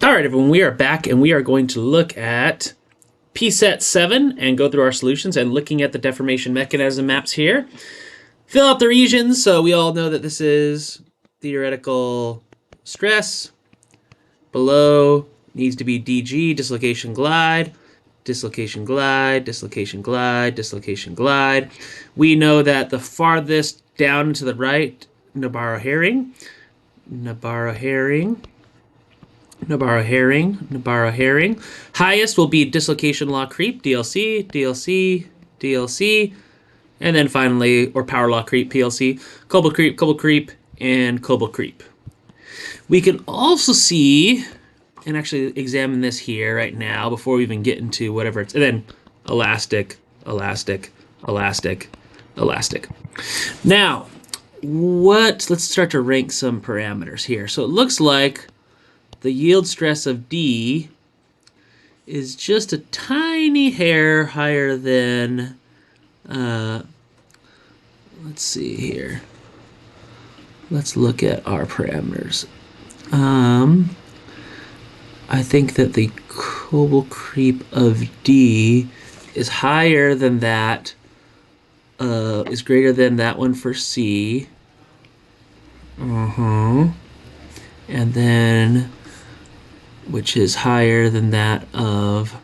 All right, everyone, we are back and we are going to look at Pset 7 and go through our solutions and looking at the deformation mechanism maps here. Fill out the regions, so we all know that this is theoretical stress. Below needs to be DG, dislocation glide, dislocation glide, dislocation glide, dislocation glide. We know that the farthest down to the right, Nabarro herring, highest will be dislocation law creep, DLC, DLC, DLC, and then finally, or power law creep, PLC, Coble creep, and Coble creep. We can also see, and actually examine this here right now before we even get into whatever it's, and then elastic, elastic, elastic, elastic. Now, let's start to rank some parameters here. So it looks like the yield stress of D is just a tiny hair higher than, let's see here. Let's look at our parameters. I think that the Coble creep of D is higher than that, is greater than that one for C. And then, which is higher than that of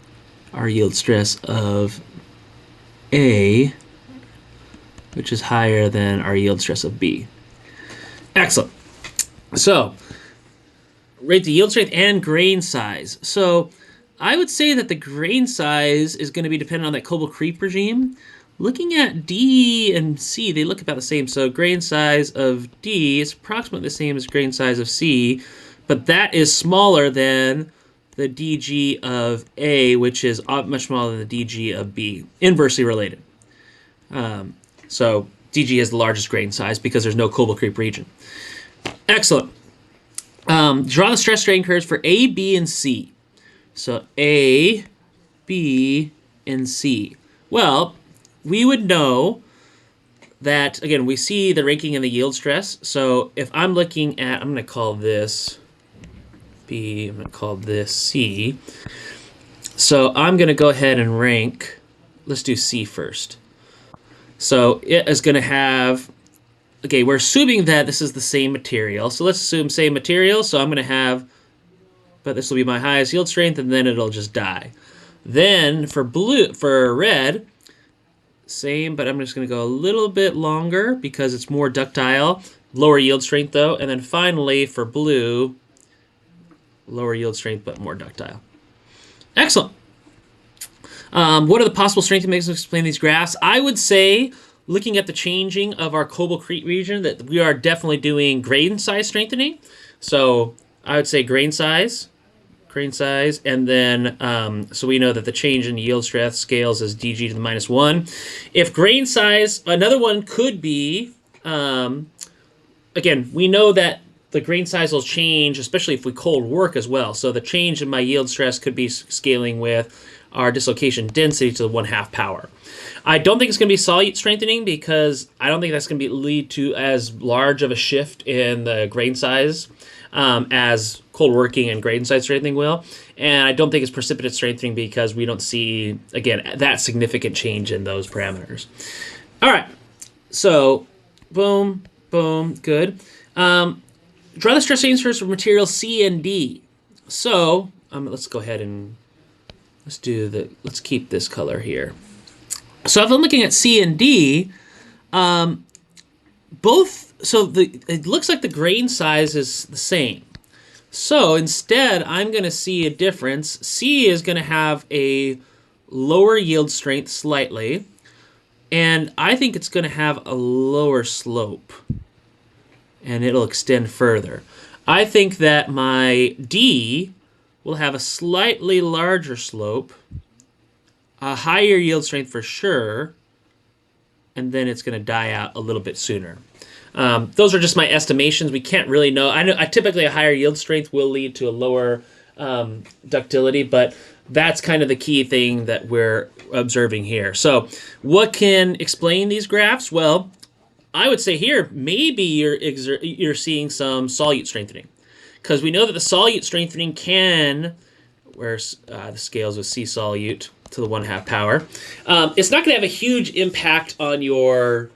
our yield stress of A, which is higher than our yield stress of B. Excellent. So, rate the yield strength and grain size. So, I would say that the grain size is going to be dependent on that Coble creep regime. Looking at D and C, they look about the same. So, grain size of D is approximately the same as grain size of C, but that is smaller than the DG of A, which is much smaller than the DG of B. Inversely related. So, DG has the largest grain size because there's no Coble creep region. Excellent. Draw the stress strain curves for A, B, and C. So A, B, and C. Well, we would know that, again, we see the ranking in the yield stress. So if I'm looking at, I'm going to call this B, I'm going to call this C. So I'm going to go ahead and rank, let's do C first. So it is going to have, okay, we're assuming that this is the same material. So let's assume same material. So I'm going to have, but this will be my highest yield strength, and then it'll just die. Then for red, same, but I'm just going to go a little bit longer because it's more ductile. Lower yield strength, though. And then finally, for blue, lower yield strength, but more ductile. Excellent. What are the possible strengthening mechanisms to explain these graphs? I would say, looking at the changing of our Coble creep region, that we are definitely doing grain size strengthening. So I would say grain size, and then so we know that the change in yield stress scales as DG to the -1. If grain size, another one could be, again, we know that the grain size will change, especially if we cold work as well. So the change in my yield stress could be scaling with our dislocation density to the 1/2 power. I don't think it's going to be solute strengthening because I don't think that's going to lead to as large of a shift in the grain size as cold working and grain size strengthening will. And I don't think it's precipitate strengthening because we don't see, again, that significant change in those parameters. All right, so boom, boom, good. Draw the stress transfers for material C and D. So let's go ahead and let's keep this color here. So if I'm looking at C and D, it looks like the grain size is the same. So instead, I'm going to see a difference. C is going to have a lower yield strength slightly, and I think it's going to have a lower slope, and it'll extend further. I think that my D will have a slightly larger slope, a higher yield strength for sure, and then it's going to die out a little bit sooner. Those are just my estimations. We can't really know. I know typically a higher yield strength will lead to a lower ductility, but that's kind of the key thing that we're observing here. So what can explain these graphs? Well, I would say here maybe you're seeing some solute strengthening, because we know that the solute strengthening can, where the scales with C solute to the 1/2 power, it's not going to have a huge impact on your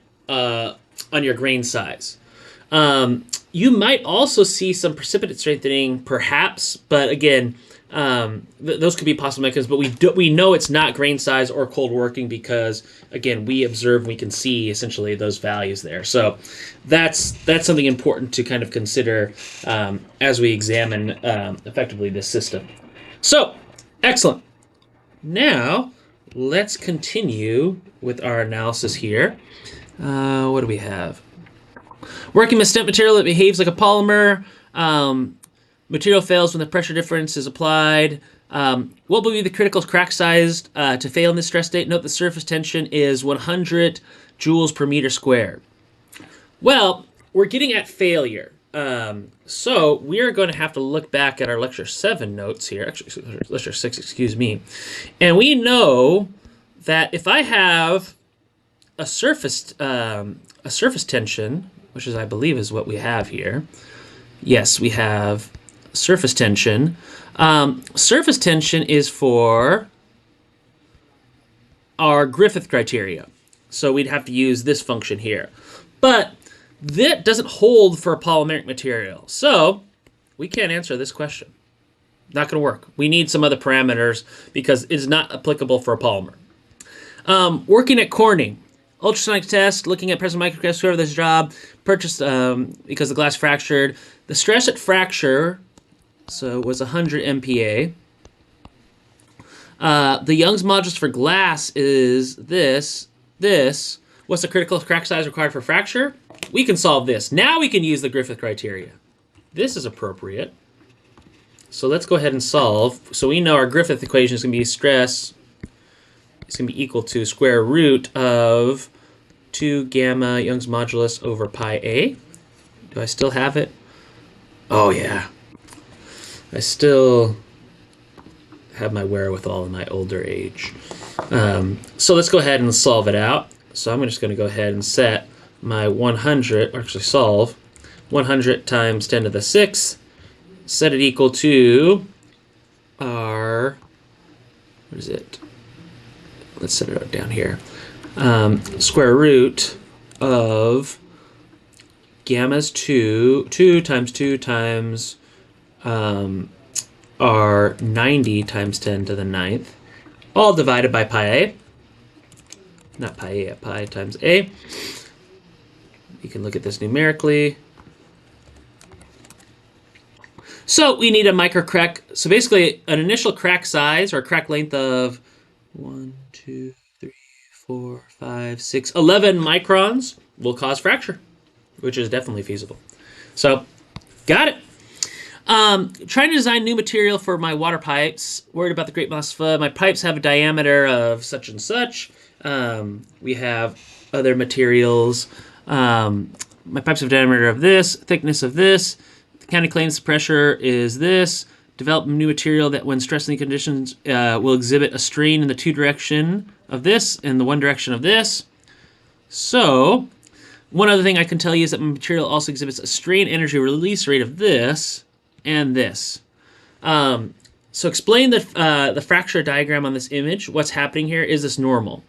grain size. You might also see some precipitate strengthening, perhaps, but again, those could be possible mechanisms. But we know it's not grain size or cold working because, again, we observe and we can see essentially those values there. So that's something important to kind of consider as we examine effectively this system. So, excellent. Now, let's continue with our analysis here. What do we have? Working with stent material that behaves like a polymer. Material fails when the pressure difference is applied. What will be the critical crack size to fail in this stress state? Note the surface tension is 100 joules per meter squared. Well, we're getting at failure. So we're going to have to look back at our lecture 7 notes here. Actually, lecture 6, excuse me. And we know that if I have a surface tension, which is, I believe, is what we have here. Yes, we have surface tension. Surface tension is for our Griffith criteria. So we'd have to use this function here. But that doesn't hold for a polymeric material. So we can't answer this question. Not going to work. We need some other parameters because it's not applicable for a polymer. Working at Corning. Ultrasonic test, looking at present microcrest, whoever this job, purchased because the glass fractured. The stress at fracture, so was 100 MPa. The Young's modulus for glass is this. What's the critical crack size required for fracture? We can solve this. Now we can use the Griffith criteria. This is appropriate. So let's go ahead and solve. So we know our Griffith equation is going to be stress. It's going to be equal to square root of 2 gamma Young's modulus over pi a. Do I still have it? Oh, yeah. I still have my wherewithal in my older age. So let's go ahead and solve it out. So I'm just going to go ahead and set my 100, or actually solve 100 times 10 to the 6th. Set it equal to our, what is it? Let's set it down here. Square root of gamma's 2 times 2 times our 90 times 10 to the 9th, all divided by pi a. Not pi a, pi times a. You can look at this numerically. So we need a microcrack. So basically an initial crack size or crack length of 1, 2, 3, 4, 5, 6, 11 microns will cause fracture, which is definitely feasible. So, got it. Trying to design new material for my water pipes. Worried about the great mass flood. My pipes have a diameter of such and such. We have other materials. My pipes have a diameter of this, thickness of this. The county claims the pressure is this. Develop new material that when stress in the conditions will exhibit a strain in the 2 direction of this and the 1 direction of this. So, one other thing I can tell you is that my material also exhibits a strain energy release rate of this and this. So explain the fracture diagram on this image. What's happening here? Is this normal?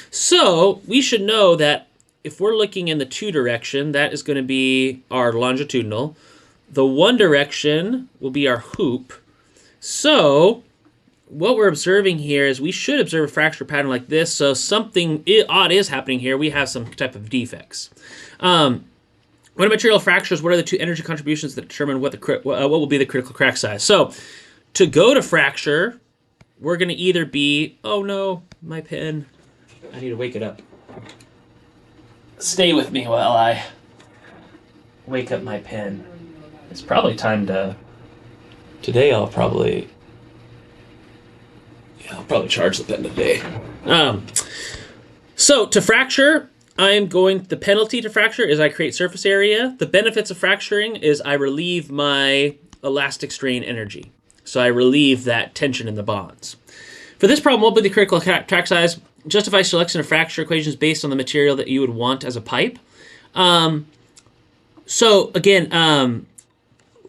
So we should know that if we're looking in the 2 direction, that is going to be our longitudinal. The 1 direction will be our hoop. So what we're observing here is we should observe a fracture pattern like this. So something odd is happening here. We have some type of defects. When a material fractures, what are the 2 energy contributions that determine what will be the critical crack size? So to go to fracture, we're going to either be, oh no, my pen. I need to wake it up. Stay with me while I wake up my pen. It's probably time to... Today I'll probably charge the pen today. So to fracture, the penalty to fracture is I create surface area. The benefits of fracturing is I relieve my elastic strain energy. So I relieve that tension in the bonds. For this problem, what would be the critical crack size? Justify selection of fracture equations based on the material that you would want as a pipe. So again,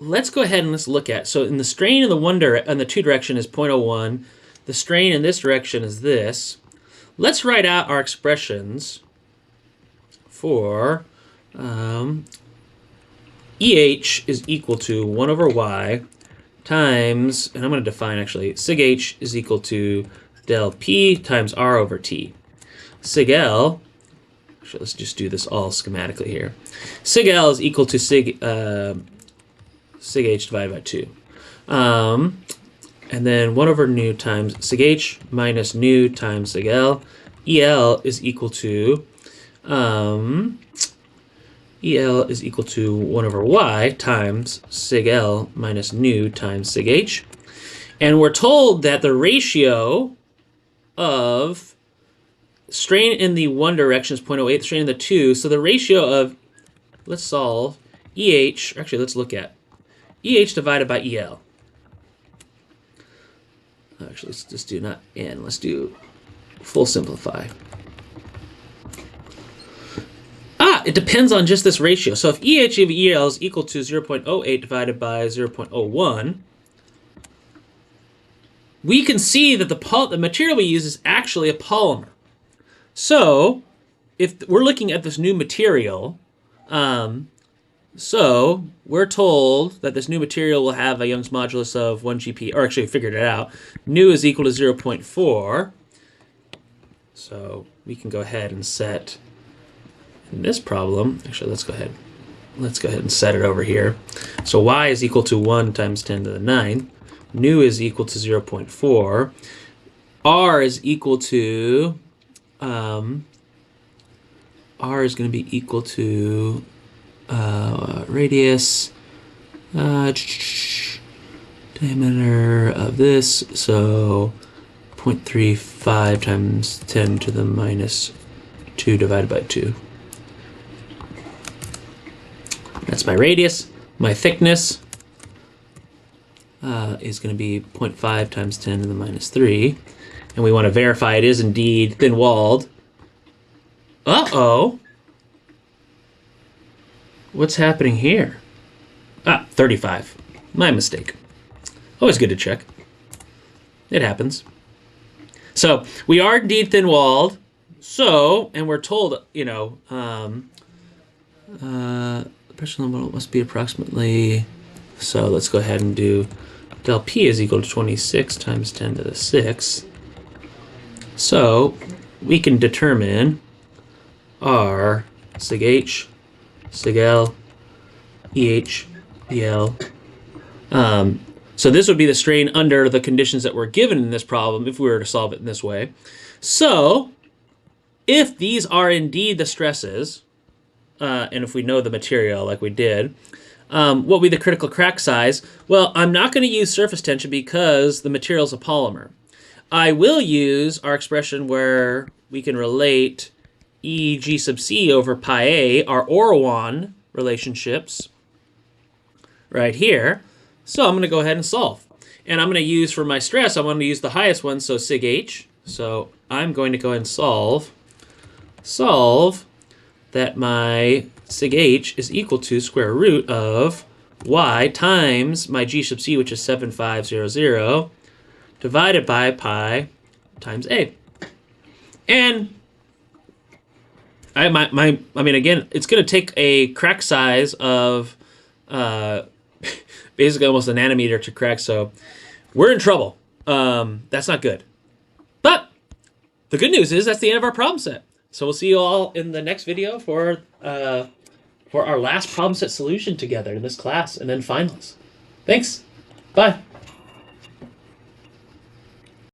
let's go ahead and let's look at. So in the strain in the in the 2 direction is 0.01. The strain in this direction is this. Let's write out our expressions for EH is equal to 1 over Y times, and I'm going to define actually, sig H is equal to del P times R over T. Sig L, actually let's just do this all schematically here. Sig L is equal to sig H divided by 2. And then 1 over nu times sig H minus nu times sig L. EL is equal to 1 over Y times sig L minus nu times sig H. And we're told that the ratio of strain in the 1 direction is 0.08, strain in the 2. So the ratio of, let's solve, EH, actually let's look at EH divided by EL. Actually, let's just do not N, let's do full simplify. It depends on just this ratio. So if EH of EL is equal to 0.08 divided by 0.01, we can see that the material we use is actually a polymer. So if we're looking at this new material, so we're told that this new material will have a Young's modulus of 1 GP, or actually figured it out. Nu is equal to 0.4. So we can go ahead and set in this problem, actually let's go ahead and set it over here. So Y is equal to 1 times 10 to the 9. Nu is equal to 0.4. R is equal to, R is going to be equal to radius, diameter of this, so 0.35 times 10 to the minus 2 divided by 2. That's my radius. My thickness is going to be 0.5 times 10 to the minus 3. And we want to verify it is indeed thin-walled. Uh-oh. What's happening here? 35. My mistake. Always good to check. It happens. So we are indeed thin-walled. So, and we're told, you know, the pressure level must be approximately, so let's go ahead and do del P is equal to 26 times 10 to the 6. So we can determine R sig H, sig L, EH, EL. So this would be the strain under the conditions that were given in this problem if we were to solve it in this way. So if these are indeed the stresses, and if we know the material like we did, what would be the critical crack size? Well, I'm not going to use surface tension because the material is a polymer. I will use our expression where we can relate Eg sub c over pi a, our Orawan relationships, right here. So I'm going to go ahead and solve. And I'm going to use for my stress, I'm going to use the highest one, so sig h. So I'm going to go ahead and solve that my sig h is equal to square root of y times my g sub c, which is 7500, divided by pi times a. And I mean, again, it's going to take a crack size of basically almost a nanometer to crack, so we're in trouble. That's not good. But the good news is that's the end of our problem set. So we'll see you all in the next video for our last problem set solution together in this class, and then finals. Thanks. Bye.